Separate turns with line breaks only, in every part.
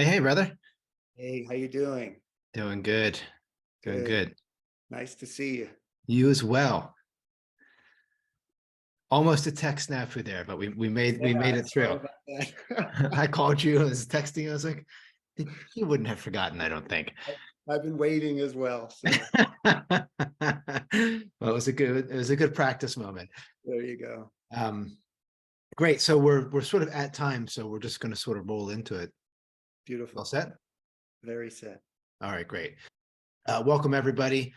Hey, brother.
Hey, how you doing?
Doing good. Doing
Good.
good.
Nice to see you.
You as well. Almost a tech snafu there, but we made
Yeah,
it
sorry
through.
about that.
I called you, I was texting, I was like, he wouldn't have forgotten, I don't think.
I've been waiting as well, so
Well, it was a good practice moment.
there you go.
Um, Great. So we're sort of at time, so we're just going to sort of roll into it. All
Beautiful.
set?
Very set.
All right, great. Welcome everybody.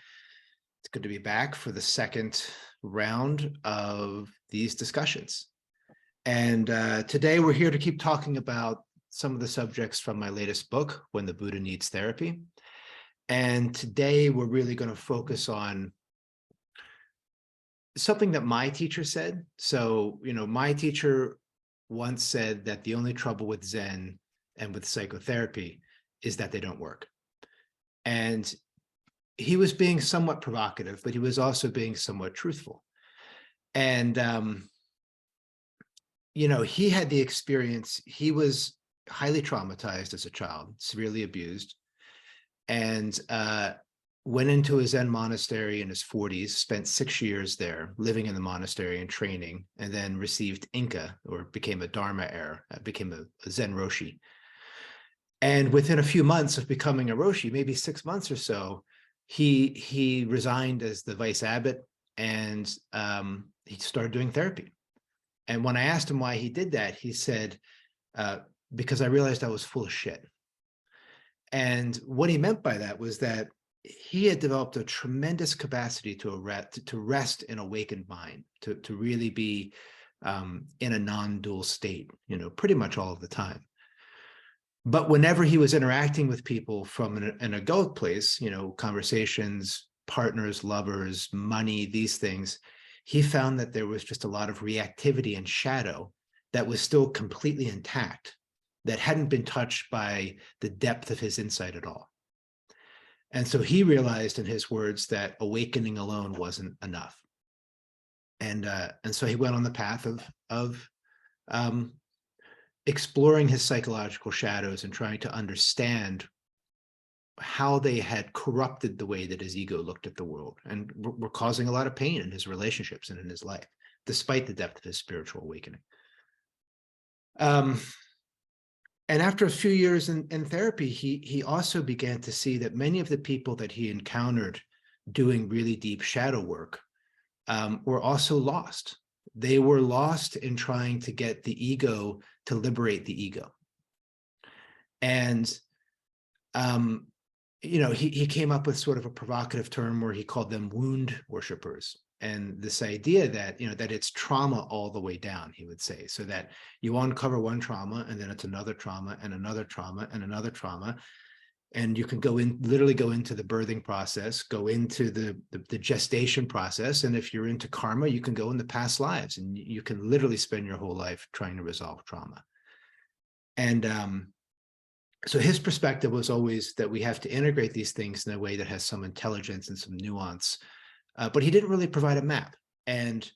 It's good to be back for the second round of these discussions. And today we're here to keep talking about some of the subjects from my latest book, When the Buddha Needs Therapy. And today we're really going to focus on something that my teacher said. So, my teacher once said that the only trouble with Zen and with psychotherapy is that they don't work. And he was being somewhat provocative, but he was also being somewhat truthful. And he had the experience. He was highly traumatized as a child, severely abused, and went into a Zen monastery in his 40s, spent 6 years there, living in the monastery and training, and then received Inca, or became a Dharma heir, became a Zen Roshi. And within a few months of becoming a Roshi, maybe 6 months or so, he resigned as the vice abbot, and he started doing therapy. And when I asked him why he did that, he said, because I realized I was full of shit. And what he meant by that was that he had developed a tremendous capacity to rest in awakened mind, to really be in a non-dual state, pretty much all of the time. But whenever he was interacting with people from an adult place, conversations, partners, lovers, money, these things, he found that there was just a lot of reactivity and shadow that was still completely intact, that hadn't been touched by the depth of his insight at all. And so he realized, in his words, that awakening alone wasn't enough. And so he went on the path of exploring his psychological shadows and trying to understand how they had corrupted the way that his ego looked at the world, and were causing a lot of pain in his relationships and in his life, despite the depth of his spiritual awakening. And after a few years in therapy, he also began to see that many of the people that he encountered doing really deep shadow work were also lost. They were lost in trying to get the ego to liberate the ego. And he came up with sort of a provocative term where he called them wound worshipers. And this idea that, that it's trauma all the way down, he would say, so that you uncover one trauma, and then it's another trauma and another trauma and another trauma. And you can literally go into the birthing process, go into the gestation process. And if you're into karma, you can go into past lives, and you can literally spend your whole life trying to resolve trauma. And so his perspective was always that we have to integrate these things in a way that has some intelligence and some nuance. But he didn't really provide a map. And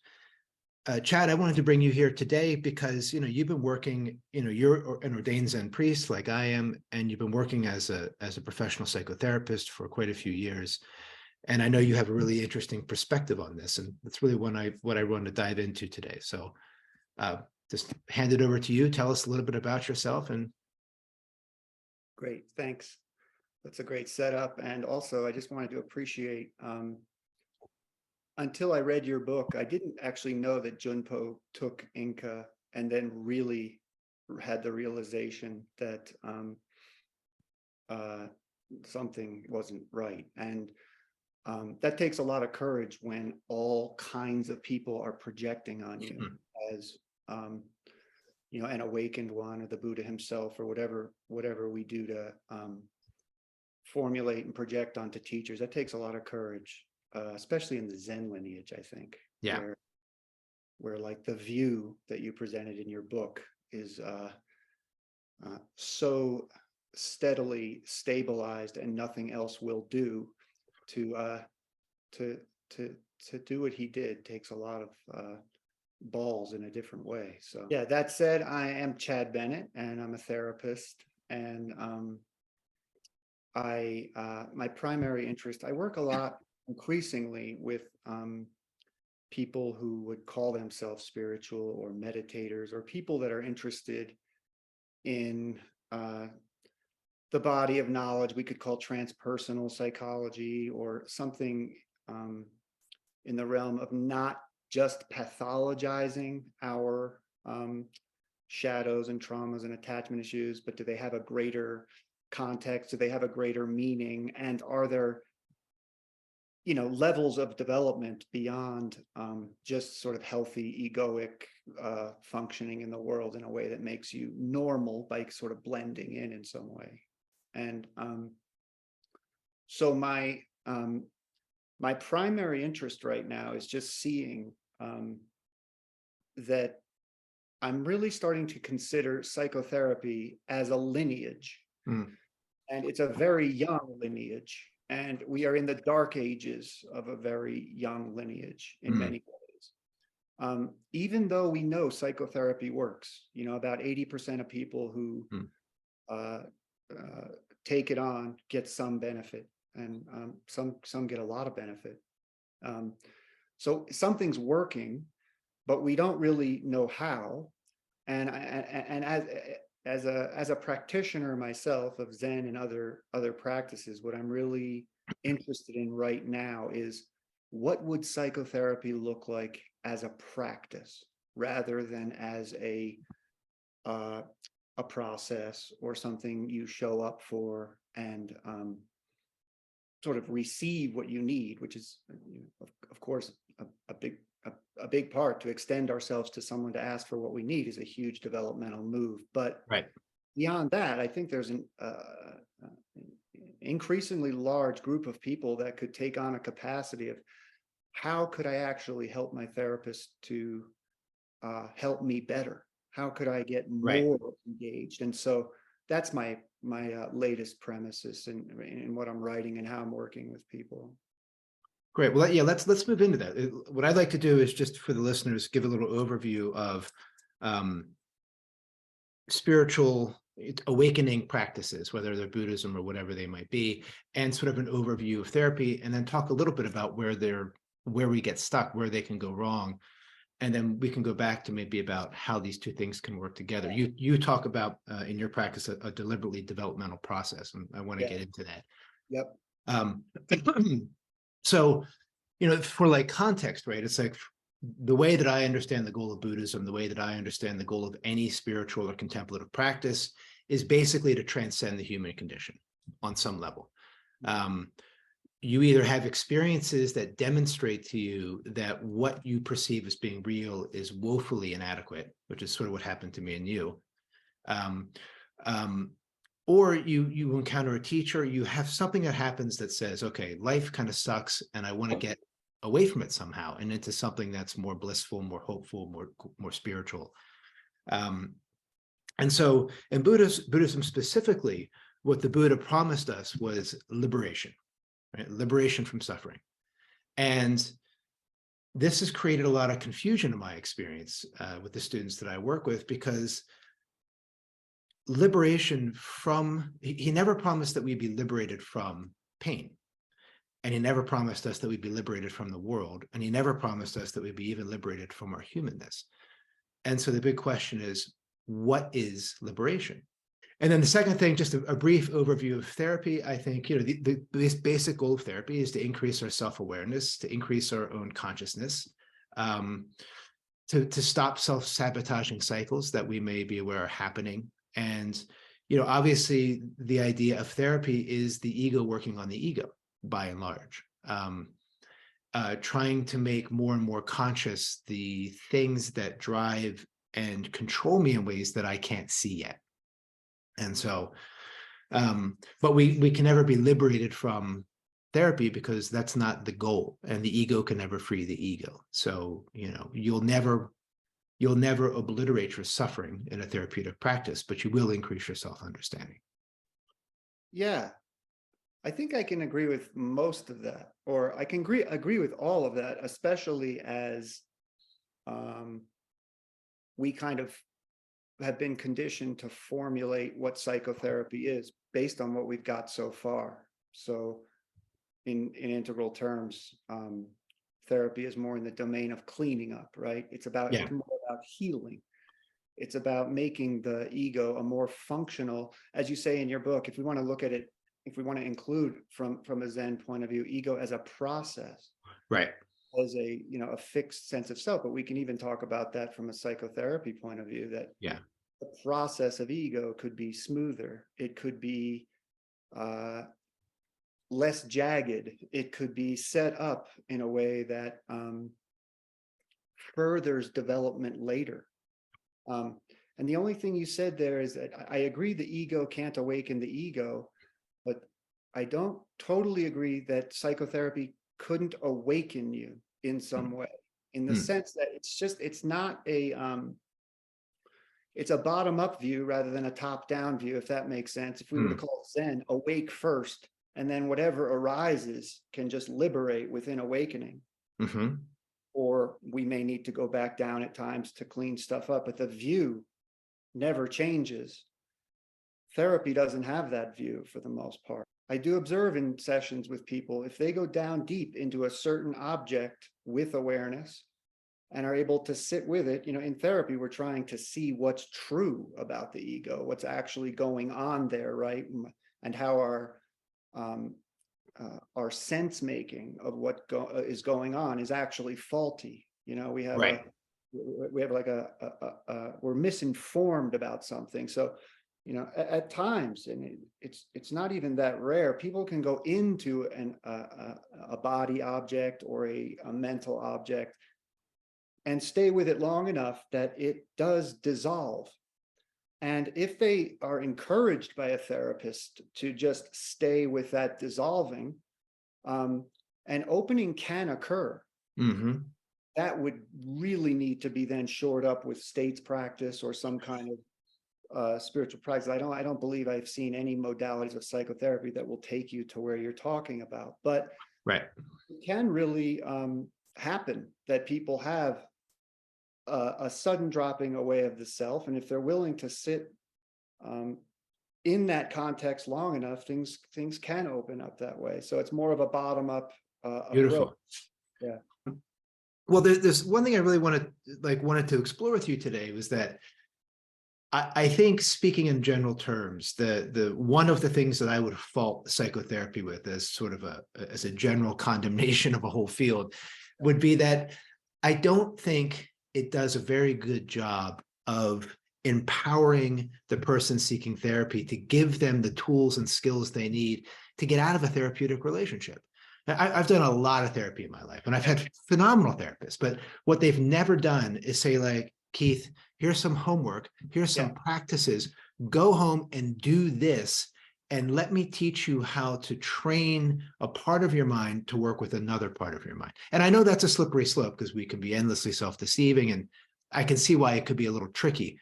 Chad, I wanted to bring you here today because, you've been working, you're an ordained Zen priest like I am, and you've been working as a professional psychotherapist for quite a few years. And I know you have a really interesting perspective on this, and that's really what I want to dive into today. So just hand it over to you. Tell us a little bit about yourself. And
Great. Thanks. That's a great setup. And also, I just wanted to appreciate, until I read your book, I didn't actually know that Junpo took Inca and then really had the realization that something wasn't right. And that takes a lot of courage when all kinds of people are projecting on you as an awakened one, or the Buddha himself, or whatever we do to formulate and project onto teachers. That takes a lot of courage, especially in the Zen lineage, I think.
yeah.
Where like the view that you presented in your book is so steadily stabilized, and nothing else will do to do what he did takes a lot of balls in a different way. So yeah, that said, I am Chad Bennett, and I'm a therapist. And my primary interest, I work a lot increasingly with people who would call themselves spiritual or meditators, or people that are interested in the body of knowledge we could call transpersonal psychology, or something in the realm of not just pathologizing our shadows and traumas and attachment issues, but do they have a greater context? Do they have a greater meaning? And are there, levels of development beyond just sort of healthy egoic functioning in the world in a way that makes you normal by sort of blending in some way? And so my primary interest right now is just seeing that I'm really starting to consider psychotherapy as a lineage.
Mm.
And it's a very young lineage. And we are in the dark ages of a very young lineage in many ways. Even though we know psychotherapy works, about 80% of people who take it on get some benefit, and some get a lot of benefit. So something's working, but we don't really know how. And as a practitioner myself of Zen and other practices, what I'm really interested in right now is, what would psychotherapy look like as a practice rather than as a process or something you show up for and sort of receive what you need, which is, of course, a big part. To extend ourselves to someone to ask for what we need is a huge developmental move. But
Right.
beyond that, I think there's an increasingly large group of people that could take on a capacity of, how could I actually help my therapist to help me better? How could I get
Right.
more engaged? And so that's my latest premises in what I'm writing and how I'm working with people.
Great. Well, yeah, let's move into that. What I'd like to do is, just for the listeners, give a little overview of spiritual awakening practices, whether they're Buddhism or whatever they might be, and sort of an overview of therapy, and then talk a little bit about where we get stuck, where they can go wrong. And then we can go back to maybe about how these two things can work together. You talk about in your practice a deliberately developmental process, and I want to get into that.
Yep.
So, for like context, right? It's like, the way that I understand the goal of Buddhism, the way that I understand the goal of any spiritual or contemplative practice, is basically to transcend the human condition on some level. You either have experiences that demonstrate to you that what you perceive as being real is woefully inadequate, which is sort of what happened to me and you. Or you encounter a teacher, you have something that happens that says, okay, life kind of sucks and I want to get away from it somehow and into something that's more blissful, more hopeful, more spiritual. And so in Buddhism specifically, what the Buddha promised us was liberation, right? Liberation from suffering. And this has created a lot of confusion in my experience with the students that I work with, because liberation from, he never promised that we'd be liberated from pain. And he never promised us that we'd be liberated from the world. And he never promised us that we'd be even liberated from our humanness. And so the big question is, what is liberation? And then the second thing, just a brief overview of therapy. I think, this basic goal of therapy is to increase our self-awareness, to increase our own consciousness, to stop self-sabotaging cycles that we may be aware are happening. And, obviously the idea of therapy is the ego working on the ego, by and large, trying to make more and more conscious the things that drive and control me in ways that I can't see yet. And so, but we can never be liberated from therapy, because that's not the goal, and the ego can never free the ego. So, you'll never obliterate your suffering in a therapeutic practice, but you will increase your self-understanding.
Yeah, I think I can agree with most of that, or I can agree with all of that, especially as we kind of have been conditioned to formulate what psychotherapy is based on what we've got so far. So in integral terms, therapy is more in the domain of cleaning up, right? It's
Yeah.
more about healing. It's about making the ego a more functional, as you say in your book, if we want to look at it, if we want to include from a Zen point of view, ego as a process,
Right.
as a, you know, a fixed sense of self. But we can even talk about that from a psychotherapy point of view, that
Yeah.
the process of ego could be smoother. It could be less jagged. It could be set up in a way that furthers development later. And the only thing you said there is that I agree the ego can't awaken the ego, but I don't totally agree that psychotherapy couldn't awaken you in some way, in the
Mm.
sense that it's not a it's a bottom-up view rather than a top-down view, if that makes sense. If we were to
Mm.
call Zen awake first, and then whatever arises can just liberate within awakening.
Mm-hmm.
Or we may need to go back down at times to clean stuff up, but the view never changes. Therapy doesn't have that view for the most part. I do observe in sessions with people, if they go down deep into a certain object with awareness and are able to sit with it, you know, in therapy, we're trying to see what's true about the ego, what's actually going on there, right? And how our sense making of what is going on is actually faulty. You know, we have
Right.
like we're misinformed about something. So, you know, at times, and it's not even that rare, people can go into a body object or a mental object and stay with it long enough that it does dissolve. And if they are encouraged by a therapist to just stay with that dissolving, an opening can occur.
Mm-hmm.
That would really need to be then shored up with states practice or some kind of spiritual practice. I don't believe I've seen any modalities of psychotherapy that will take you to where you're talking about, but
Right.
it can really happen that people have a sudden dropping away of the self, and if they're willing to sit in that context long enough, things can open up that way. So it's more of a bottom up approach.
Beautiful.
Yeah.
Well, there's one thing I really wanted to explore with you today was that I think, speaking in general terms, the one of the things that I would fault psychotherapy with as sort of as a general condemnation of a whole field would be that I don't think it does a very good job of empowering the person seeking therapy to give them the tools and skills they need to get out of a therapeutic relationship. I've done a lot of therapy in my life, and I've had phenomenal therapists, but what they've never done is say, like, Keith, here's some homework, here's some practices, go home and do this, and let me teach you how to train a part of your mind to work with another part of your mind. And I know that's a slippery slope because we can be endlessly self-deceiving, and I can see why it could be a little tricky.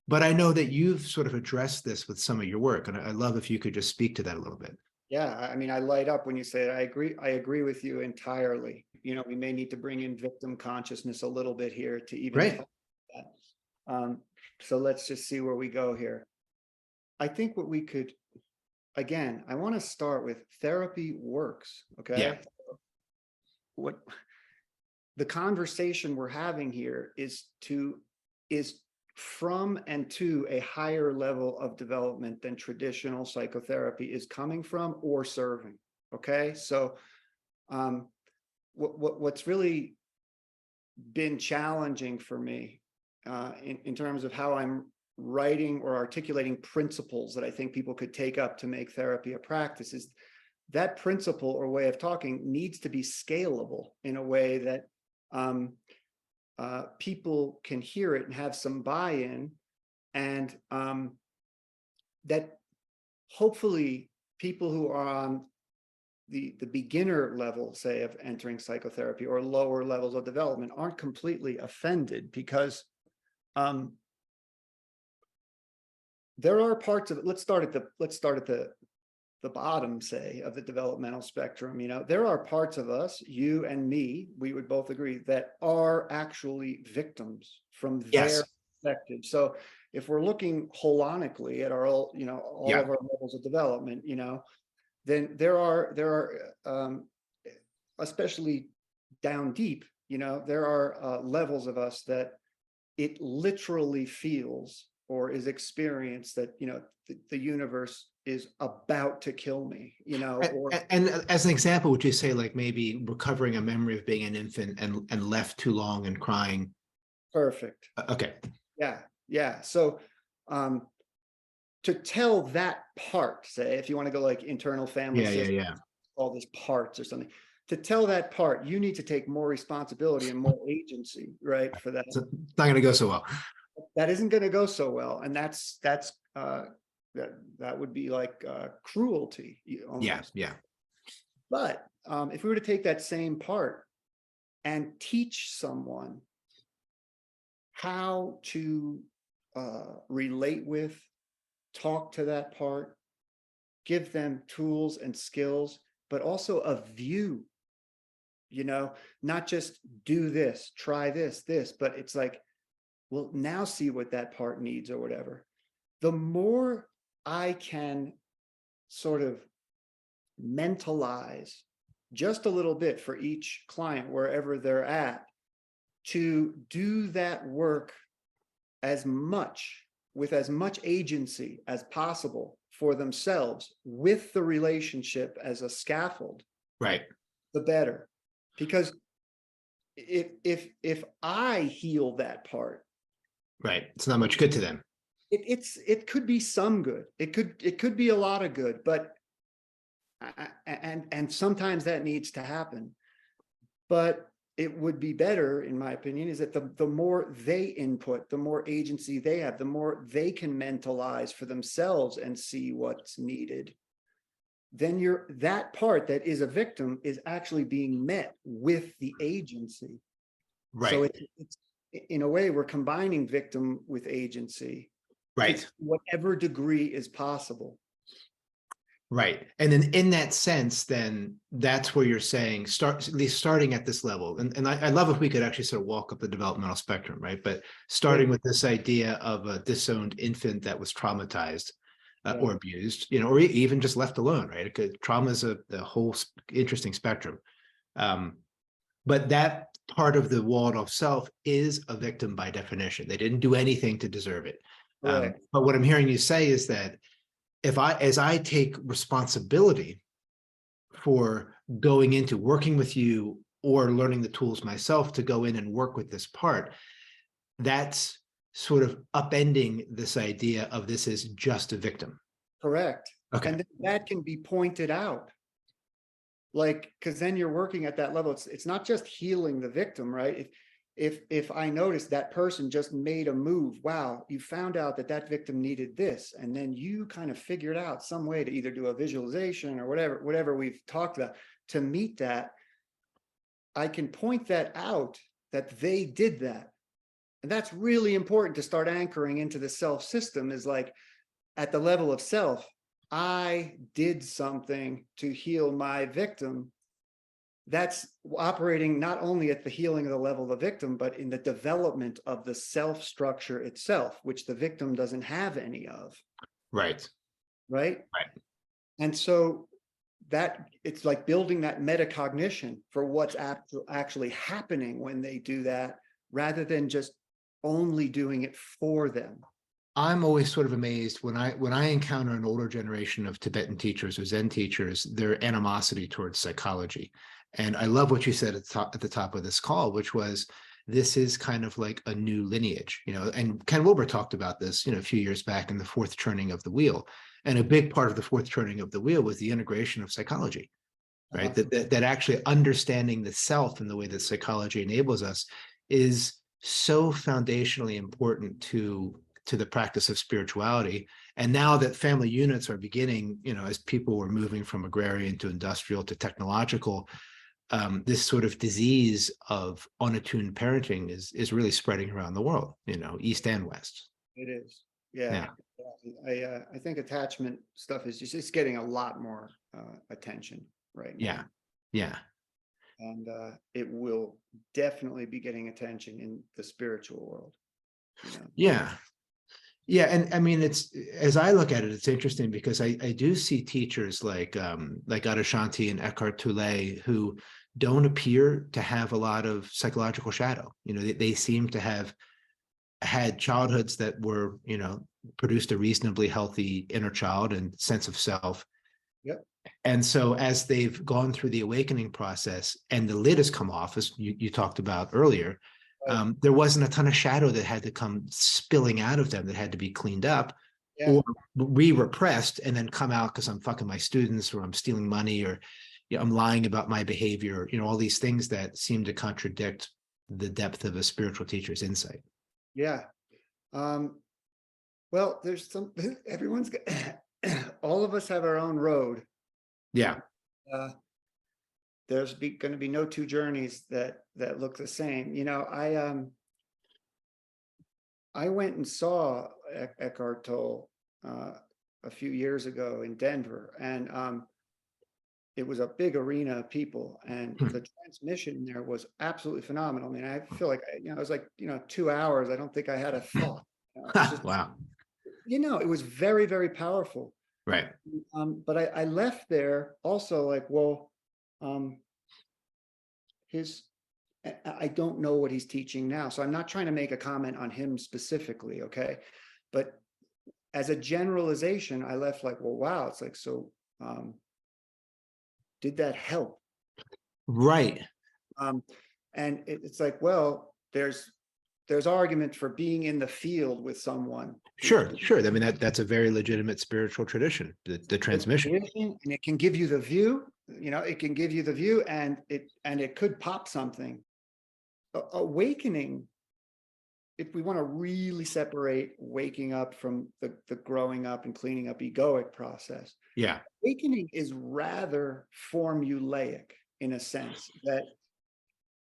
But I know that you've sort of addressed this with some of your work, and I'd love if you could just speak to that a little bit.
Yeah, I mean, I light up when you say it. I agree with you entirely. You know, we may need to bring in victim consciousness a little bit here to even
Right.
talk about that. So let's just see where we go here. I think what we could, again, I want to start with therapy works. Okay.
Yeah.
What the conversation we're having here is from and to a higher level of development than traditional psychotherapy is coming from or serving. Okay, so what's really been challenging for me in terms of how I'm writing or articulating principles that I think people could take up to make therapy a practice is that principle or way of talking needs to be scalable in a way that people can hear it and have some buy-in, and that hopefully people who are on the beginner level, say, of entering psychotherapy or lower levels of development aren't completely offended, because there are parts of it. Let's start at the bottom, say, of the developmental spectrum. You know, there are parts of us, you and me, we would both agree, that are actually victims from their perspective. So if we're looking holonically at our all, all
Yeah.
of our levels of development, then there are especially down deep, there are levels of us that it literally feels or is experienced that, the universe is about to kill me, or
And as an example, would you say like maybe recovering a memory of being an infant and left too long and crying?
perfect.
Okay.
Yeah. Yeah. So, um, to tell that part, say, if you want to go like internal family
Yeah, yeah,
system,
yeah.
all these parts or something, to tell that part, you need to take more responsibility and more agency, right? For that.
So it's not going to go so well.
That isn't going to go so well. And that would be like cruelty
Yeah,
almost.
yeah.
But if we were to take that same part and teach someone how to relate with, talk to that part, give them tools and skills, but also a view, not just do this, try this, but it's like, well, now see what that part needs or whatever. The more I can sort of mentalize just a little bit for each client, wherever they're at, to do that work with as much agency as possible for themselves, with the relationship as a scaffold,
Right,
the better. Because if I heal that part,
right. It's not much good to them.
it could be some good. It could be a lot of good, but and sometimes that needs to happen. But it would be better, in my opinion, is that the more they input, the more agency they have, the more they can mentalize for themselves and see what's needed. Then that part that is a victim is actually being met with the agency. So
Right,
it's in a way, we're combining victim with agency to
right,
whatever degree is possible.
right. And then in that sense, then that's where you're saying start at least starting at this level. And I love if we could actually sort of walk up the developmental spectrum, right? But starting
Yeah.
with this idea of a disowned infant that was traumatized
Yeah.
or abused, or even just left alone, right? It could, trauma is a whole interesting spectrum. Um, but that part of the walled off self is a victim by definition. They didn't do anything to deserve it.
Correct.
But what I'm hearing you say is that as I take responsibility for going into working with you or learning the tools myself to go in and work with this part, that's sort of upending this idea of this is just a victim.
Correct.
Okay.
And that can be pointed out. Like, because then you're working at that level. It's not just healing the victim, right? If I notice that person just made a move, wow, you found out that victim needed this, and then you kind of figured out some way to either do a visualization or whatever we've talked about to meet that. I can point that out that they did that. And that's really important to start anchoring into the self system, is like, at the level of self, I did something to heal my victim. That's operating not only at the healing of the level of the victim, but in the development of the self structure itself, which the victim doesn't have any of.
Right.
Right.
Right.
And so that it's like building that metacognition for what's actually happening when they do that, rather than just only doing it for them.
I'm always sort of amazed when I encounter an older generation of Tibetan teachers or Zen teachers, their animosity towards psychology. And I love what you said at the top of this call, which was this is kind of like a new lineage, and Ken Wilber talked about this, a few years back in the fourth turning of the wheel. And a big part of the fourth turning of the wheel was the integration of psychology, right? That actually understanding the self and the way that psychology enables us is so foundationally important to the practice of spirituality. And now that family units are beginning, as people were moving from agrarian to industrial to technological, this sort of disease of unattuned parenting is really spreading around the world, east and west.
It is. Yeah.
Yeah.
I think attachment stuff is just, it's getting a lot more attention right now.
Yeah. Yeah.
And it will definitely be getting attention in the spiritual world.
Yeah. Yeah, and I mean, it's as I look at it, it's interesting because I do see teachers like Adashanti and Eckhart Tolle who don't appear to have a lot of psychological shadow. You know, they seem to have had childhoods that were, you know, produced a reasonably healthy inner child and sense of self.
Yep.
And so as they've gone through the awakening process and the lid has come off, as you talked about earlier,
Right.
there wasn't a ton of shadow that had to come spilling out of them that had to be cleaned up
Yeah.
or re-repressed and then come out because I'm fucking my students or I'm stealing money or, you know, I'm lying about my behavior, you know, all these things that seem to contradict the depth of a spiritual teacher's insight.
Yeah. Um, well, there's some, everyone's, all of us have our own road.
Yeah.
Uh, there's going to be no two journeys that look the same. You know, I went and saw Eckhart Tolle a few years ago in Denver, and it was a big arena of people, and
Hmm.
the transmission there was absolutely phenomenal. I mean, I feel like it was like 2 hours. I don't think I had a thought. It's just,
Wow.
it was very, very powerful.
Right.
But I left there also like, well, um, his I don't know what he's teaching now, so I'm not trying to make a comment on him specifically, okay? But as a generalization, I left like, well, wow, it's like, so did that help?
Right.
Um, and it's like, well, there's argument for being in the field with someone who's
Sure. Sure. I mean, that's a very legitimate spiritual tradition, the transmission.
and it can give you the view, it can give you the view, and it could pop something. Awakening, if we want to really separate waking up from the growing up and cleaning up egoic process,
Yeah.
awakening is rather formulaic in a sense that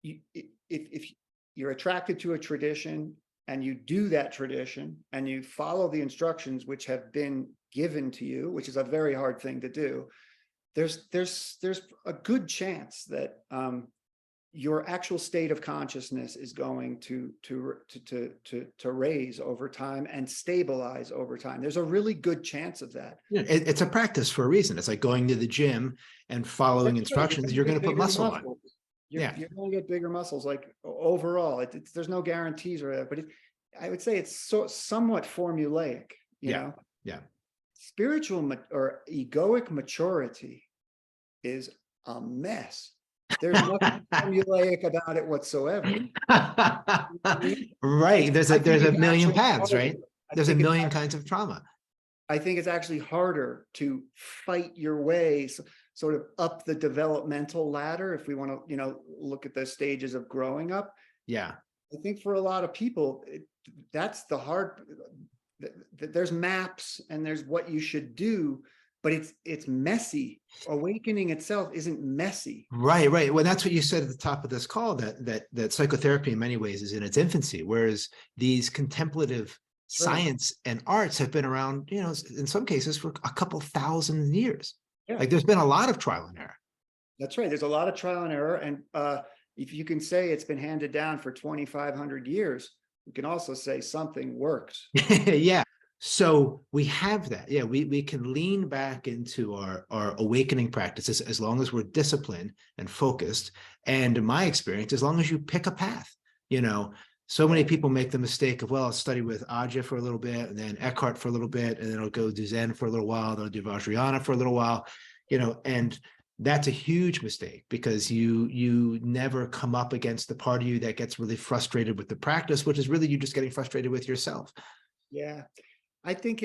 if you're attracted to a tradition and you do that tradition and you follow the instructions which have been given to you, which is a very hard thing to do, there's a good chance that your actual state of consciousness is going to raise over time and stabilize over time. There's a really good chance of that.
Yeah, it's a practice for a reason. It's like going to the gym and following
That's right.
instructions. You're going to put
Bigger
muscle on.
muscles.
Yeah.
You're going to get bigger muscles. Like overall, there's no guarantees or that, but I would say it's somewhat formulaic.
Yeah. Yeah.
Spiritual or egoic maturity is a mess. There's nothing formulaic about it whatsoever.
Right. There's a million paths,
harder.
right? There's a million kinds of trauma.
I think it's actually harder to fight your way sort of up the developmental ladder if we want to, look at the stages of growing up.
Yeah.
I think for a lot of people, that's the hard. There's maps and there's what you should do, but it's messy. Awakening itself isn't messy.
Right, right. Well, that's what you said at the top of this call, that psychotherapy in many ways is in its infancy, whereas these contemplative science and arts have been around, in some cases for a couple thousand years.
Yeah.
Like there's been a lot of trial and error.
That's right. There's a lot of trial and error. And if you can say it's been handed down for 2,500 years, we can also say something works.
Yeah. So we have that. Yeah, we can lean back into our awakening practices as long as we're disciplined and focused. And in my experience, as long as you pick a path, so many people make the mistake of, well, I'll study with Ajah for a little bit, and then Eckhart for a little bit, and then I'll go do Zen for a little while, then I'll do Vajrayana for a little while, and that's a huge mistake because you never come up against the part of you that gets really frustrated with the practice, which is really you just getting frustrated with yourself.
Yeah, I think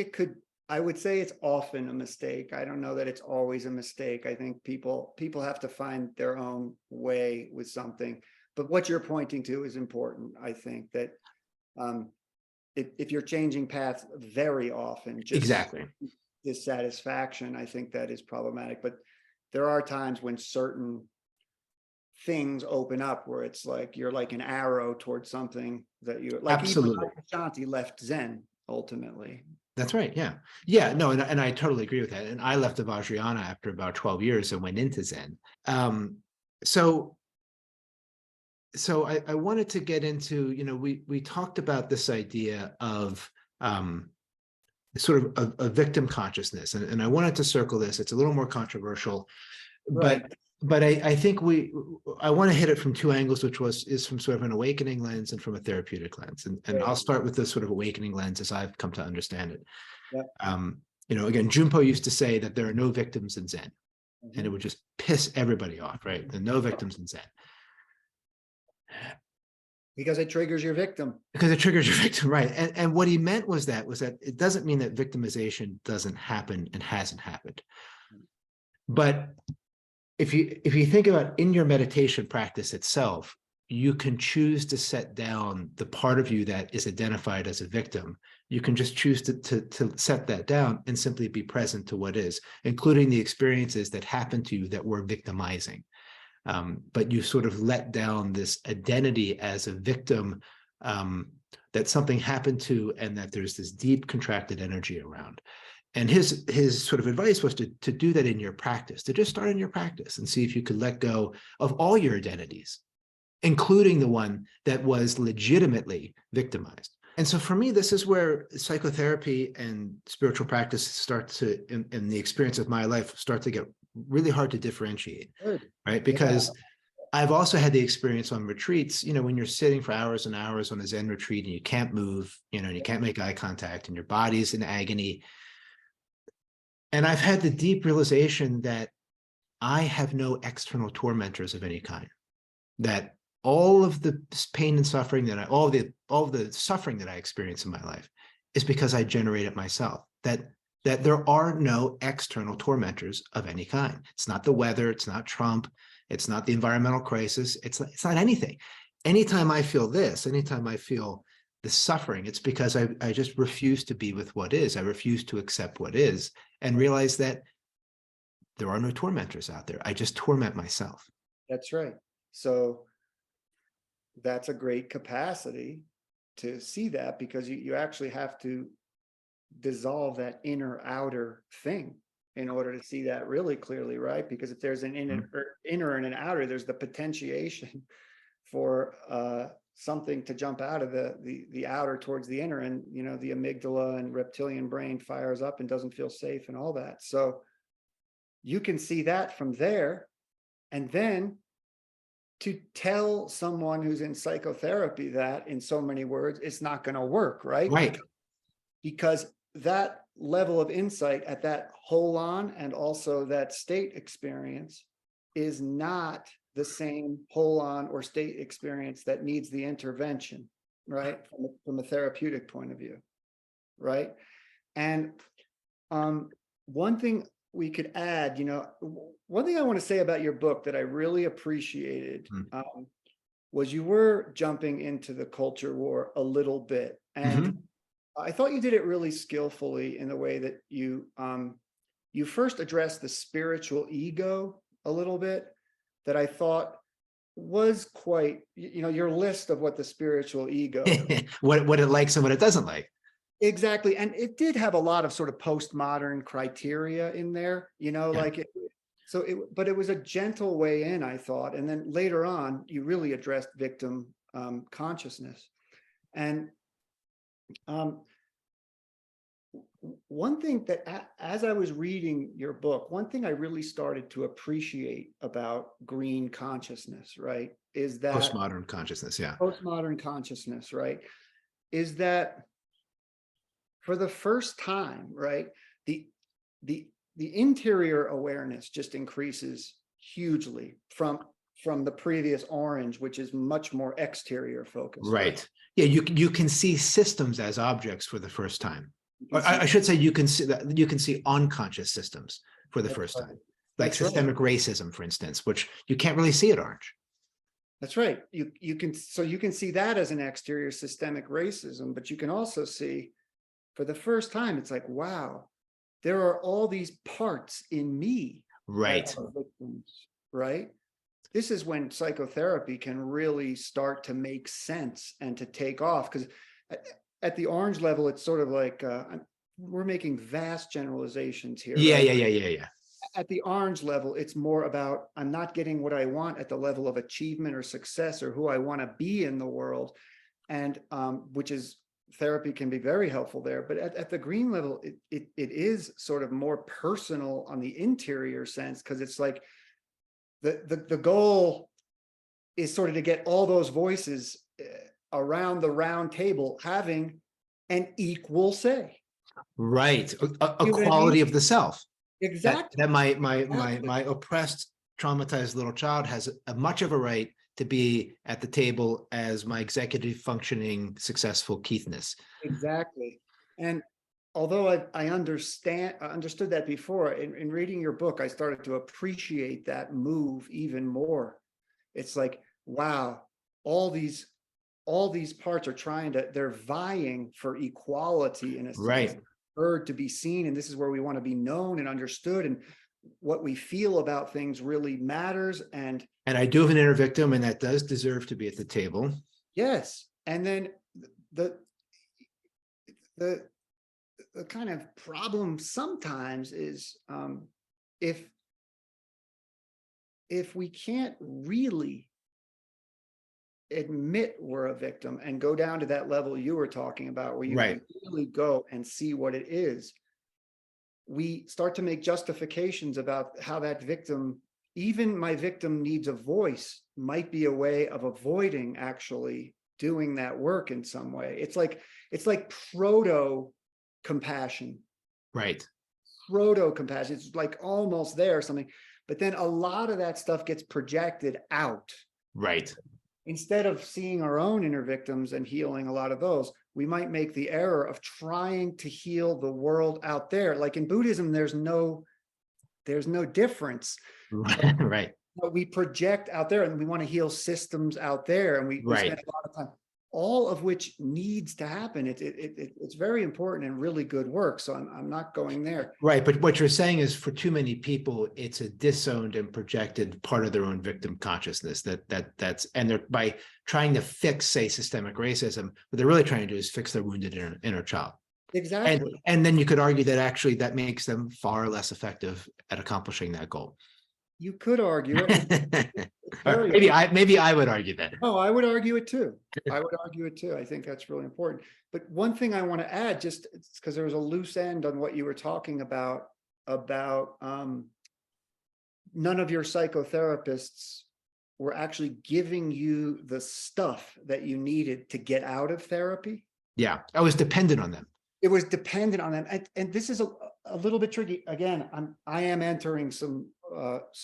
I would say it's often a mistake. I don't know that it's always a mistake. I think people have to find their own way with something. But what you're pointing to is important. I think that if you're changing paths very often, just
Exactly.
dissatisfaction, I think that is problematic. But there are times when certain things open up where it's like you're like an arrow towards something that you like.
Absolutely.
Even Shanti left Zen ultimately.
That's right. Yeah. Yeah. No, and I totally agree with that. And I left the Vajrayana after about 12 years and went into Zen. So I wanted to get into, we talked about this idea of sort of a victim consciousness. And I wanted to circle this. It's a little more controversial,
Right.
but I think I want to hit it from two angles, which is from sort of an awakening lens and from a therapeutic lens. And
Right.
I'll start with this sort of awakening lens as I've come to understand it.
Yeah.
Again, Junpo used to say that there are no victims in Zen, and it
Mhm.
would just piss everybody off, right? There are no victims in Zen.
Because it triggers your victim.
Because it triggers your victim, right? And what he meant was that it doesn't mean that victimization doesn't happen and hasn't happened. But if you think about in your meditation practice itself, you can choose to set down the part of you that is identified as a victim. You can just choose to set that down and simply be present to what is, including the experiences that happened to you that were victimizing. But you sort of let down this identity as a victim, that something happened to, and that there's this deep contracted energy around. And his sort of advice was to do that in your practice, to just start in your practice and see if you could let go of all your identities, including the one that was legitimately victimized. And so for me, this is where psychotherapy and spiritual practice start to, in the experience of my life, start to get really hard to differentiate,
Good.
right? Because I've also had the experience on retreats, when you're sitting for hours and hours on a Zen retreat and you can't move, and you can't make eye contact and your body's in agony. And I've had the deep realization that I have no external tormentors of any kind, that all of the pain and suffering all the suffering that I experience in my life is because I generate it myself, that there are no external tormentors of any kind. It's not the weather, it's not Trump, it's not the environmental crisis, it's not anything. Anytime I feel the suffering, it's because I just refuse to be with what is. I refuse to accept what is and realize that there are no tormentors out there. I just torment myself.
That's right. So that's a great capacity to see that, because you actually have to dissolve that inner outer thing in order to see that really clearly, right? Because if there's an inner and an outer, there's the potentiation for something to jump out of the outer towards the inner, and the amygdala and reptilian brain fires up and doesn't feel safe and all that. So you can see that from there, and then to tell someone who's in psychotherapy that in so many words, it's not going to work, right?
Right.
Because that level of insight at that whole on and also that state experience is not the same whole on or state experience that needs the intervention, right? From a therapeutic point of view, right? And one thing we could add, one thing I want to say about your book that I really appreciated was you were jumping into the culture war a little bit. And I thought you did it really skillfully in the way that you first addressed the spiritual ego a little bit, that I thought was quite, your list of what the spiritual ego,
what it likes and what it doesn't like.
Exactly. And it did have a lot of sort of postmodern criteria in there, but it was a gentle way in, I thought. And then later on, you really addressed victim consciousness. And one thing that, as I was reading your book, one thing I really started to appreciate about green consciousness, right, is that
Postmodern consciousness, yeah.
Postmodern consciousness, right, is that for the first time, right, the interior awareness just increases hugely from the previous orange, which is much more exterior focused.
Right. Yeah, you can see systems as objects for the first time. I should say you can see unconscious systems for the first time, like systemic racism, for instance, which you can't really see at orange.
That's right. You can see that as an exterior systemic racism, but you can also see, for the first time, it's like, wow, there are all these parts in me,
right,
that are victims, right? This is when psychotherapy can really start to make sense and to take off, because at the orange level, it's sort of like we're making vast generalizations here.
Yeah,
right?
yeah.
At the orange level, it's more about, I'm not getting what I want at the level of achievement or success or who I want to be in the world, and which is therapy can be very helpful there, but at the green level, it is sort of more personal on the interior sense, because it's like the goal is sort of to get all those voices around the round table having an equal say.
Right. A
You know what I
quality
mean?
of the self.
Exactly.
That my
Exactly.
oppressed, traumatized little child has a much of a right to be at the table as my executive functioning, successful Keithness.
Exactly. And although I understood that before, in reading your book, I started to appreciate that move even more. It's like, wow, all these parts are they're vying for equality in a sense,
Right.
heard, to be seen, and this is where we want to be known and understood, and what we feel about things really matters. And
And I do have an inner victim, and that does deserve to be at the table.
yes, and then the the the kind of problem sometimes is, if we can't really admit we're a victim and go down to that level you were talking about, where you
Right.
really go and see what it is, we start to make justifications about how that victim, even my victim needs a voice, might be a way of avoiding actually doing that work in some way. It's like proto compassion.
Right.
Proto compassion. It's like almost there or something. But then a lot of that stuff gets projected out.
Right.
Instead of seeing our own inner victims and healing a lot of those, we might make the error of trying to heal the world out there. Like in Buddhism, there's no difference.
Right.
But we project out there, and we want to heal systems out there, and we spend
Right.
a lot of time, all of which needs to happen. It's very important and really good work. So I'm not going there.
Right. But what you're saying is, for too many people, it's a disowned and projected part of their own victim consciousness that's, and they're, by trying to fix, say, systemic racism, what they're really trying to do is fix their wounded inner child.
Exactly.
And then you could argue that actually that makes them far less effective at accomplishing that goal.
You could argue it. It's
Or
very
maybe I would argue that.
No, I would argue it too. I would argue it too. I think that's really important. But one thing I want to add, just because there was a loose end on what you were talking about none of your psychotherapists were actually giving you the stuff that you needed to get out of therapy.
Yeah, I was dependent on them.
It was dependent on them. And this is a little bit tricky. Again, I am entering some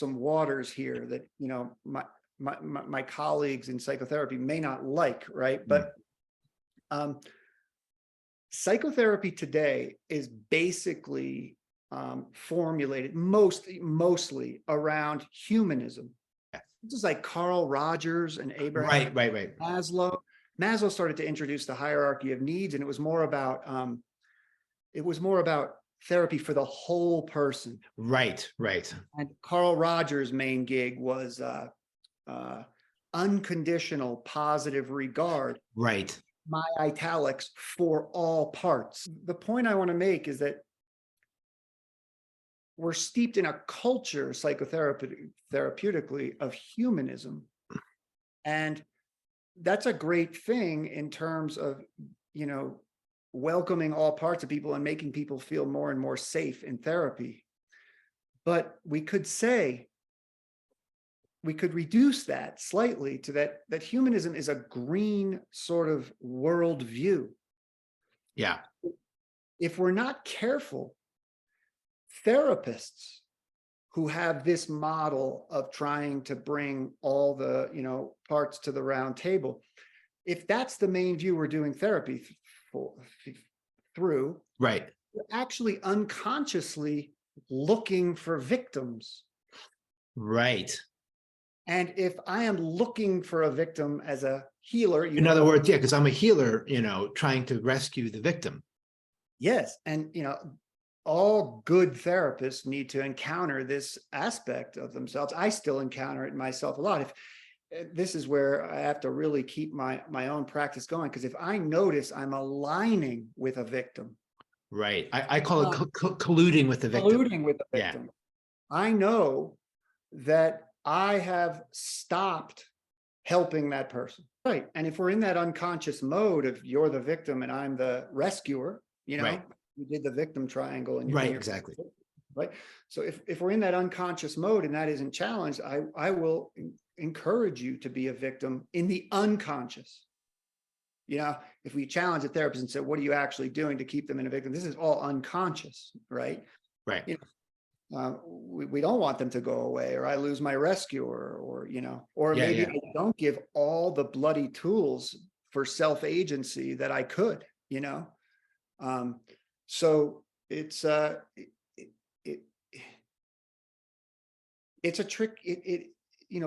waters here that, my colleagues in psychotherapy may not like, right? But psychotherapy today is basically formulated mostly around humanism. This is like Carl Rogers and Abraham
Right.
Maslow. Maslow started to introduce the hierarchy of needs, and it was more about therapy for the whole person.
Right.
And Carl Rogers' main gig was unconditional positive regard.
Right.
My italics, for all parts. The point I want to make is that we're steeped in a culture, psychotherapeutically, of humanism. And that's a great thing in terms of, welcoming all parts of people and making people feel more and more safe in therapy. But we could reduce that slightly to that humanism is a green sort of worldview.
Yeah.
If we're not careful, therapists who have this model of trying to bring all the, parts to the round table, if that's the main view we're doing therapy through,
Right.
we're actually unconsciously looking for victims.
Right.
And if I am looking for a victim as a healer,
In other words, yeah, because I'm a healer, trying to rescue the victim.
Yes. And, all good therapists need to encounter this aspect of themselves. I still encounter it myself a lot. If this is where I have to really keep my own practice going, because if I notice I'm aligning with a victim.
Right. I call it colluding with the victim.
Colluding with the victim. Yeah. I know that I have stopped helping that person. Right. And if we're in that unconscious mode of you're the victim and I'm the rescuer,
Right.
you did the victim triangle and
Right.
you're
Exactly.
right. So if we're in that unconscious mode and that isn't challenged, I will encourage you to be a victim in the unconscious. If we challenge a therapist and say, what are you actually doing to keep them in a victim? This is all unconscious, right?
Right.
We don't want them to go away, or I lose my rescuer, or
Yeah.
maybe
Yeah.
I don't give all the bloody tools for self-agency that I could, so it, it, it's a trick.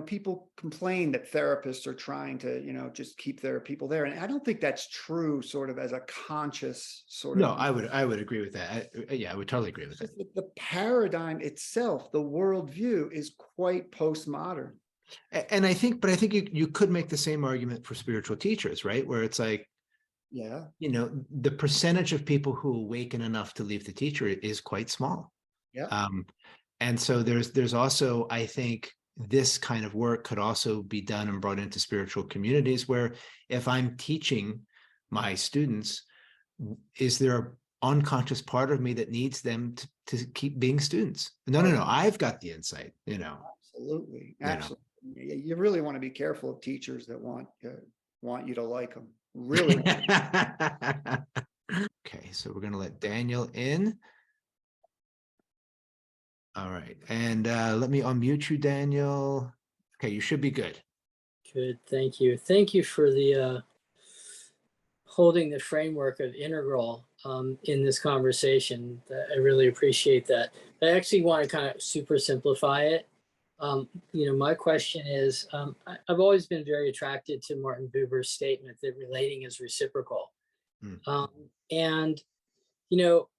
People complain that therapists are trying to, just keep their people there. And I don't think that's true sort of as a conscious sort
No,
of,
I would agree with that. Yeah, I would totally agree with that.
the paradigm itself, the worldview is quite postmodern.
And I think, but I think you could make the same argument for spiritual teachers, right? Where it's like,
Yeah.
the percentage of people who awaken enough to leave the teacher is quite small.
Yeah.
And so there's also, I think, this kind of work could also be done and brought into spiritual communities where if I'm teaching my students, is there an unconscious part of me that needs them to keep being students? No, I've got the insight,
Absolutely. Absolutely. You really want to be careful of teachers that want you to like them. Really.
Okay, so we're going to let Daniel in. All right. And let me unmute you, Daniel. Okay, you should be good.
Good, thank you. Thank you for the holding the framework of integral in this conversation. I really appreciate that. I actually want to kind of super simplify it. My question is, I've always been very attracted to Martin Buber's statement that relating is reciprocal. And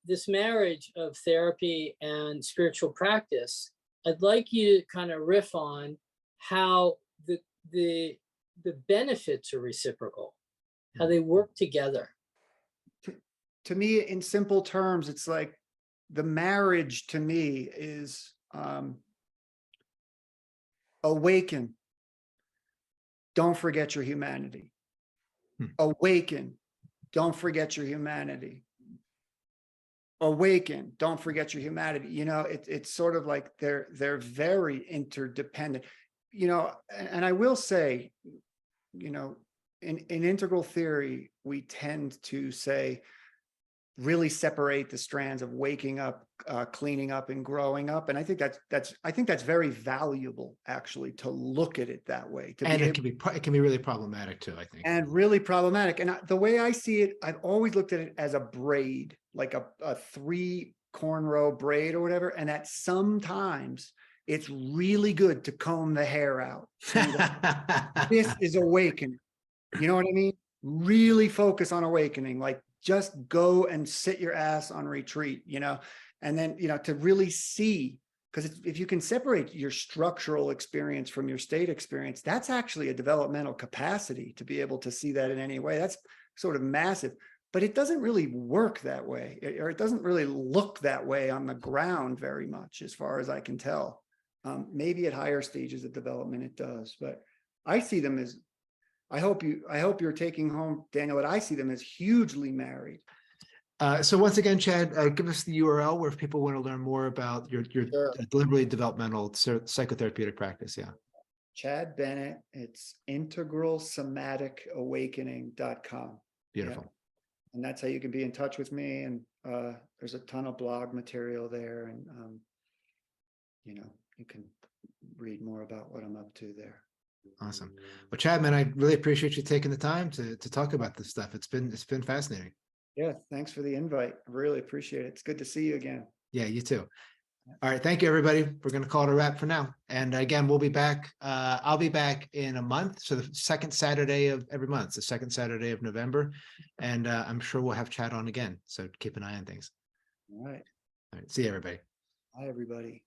this marriage of therapy and spiritual practice, I'd like you to kind of riff on how the benefits are reciprocal, how they work together.
To me, in simple terms, it's like the marriage to me is awaken. Don't forget your humanity. Awaken. Don't forget your humanity. Awaken. Don't forget your humanity. It's sort of like they're very interdependent. And I will say, in integral theory, we tend to say, really separate the strands of waking up, cleaning up, and growing up. And I think that's very valuable, actually, to look at it that way.
And it can be really problematic too, I think.
And really problematic. And the way I see it, I've always looked at it as a braid, like a 3 cornrow braid or whatever. And that sometimes it's really good to comb the hair out. This is awakening. You know what I mean? Really focus on awakening, like just go and sit your ass on retreat, and then, to really see, because if you can separate your structural experience from your state experience, that's actually a developmental capacity to be able to see that in any way. That's sort of massive, but it doesn't really work that way, or it doesn't really look that way on the ground very much, as far as I can tell. Maybe at higher stages of development it does, but I see them as, I hope you're taking home, Daniel, that I see them as hugely married.
So once again, Chad, give us the URL where if people want to learn more about your
Sure.
deliberately developmental psychotherapeutic practice. Yeah.
Chad Bennett, it's integralsomaticicawakening.com.
Beautiful.
Yeah. And that's how you can be in touch with me. And there's a ton of blog material there. And, you can read more about what I'm up to there.
Awesome. Well, Chad, man, I really appreciate you taking the time to talk about this stuff. It's been fascinating.
Yeah, thanks for the invite. I really appreciate it. It's good to see you again.
Yeah, you too. All right, thank you, everybody. We're going to call it a wrap for now. And again, we'll be back. I'll be back in a month, so the second Saturday of every month, the second Saturday of November, and I'm sure we'll have Chad on again. So keep an eye on things.
All right.
All right. See you, everybody.
Bye, everybody.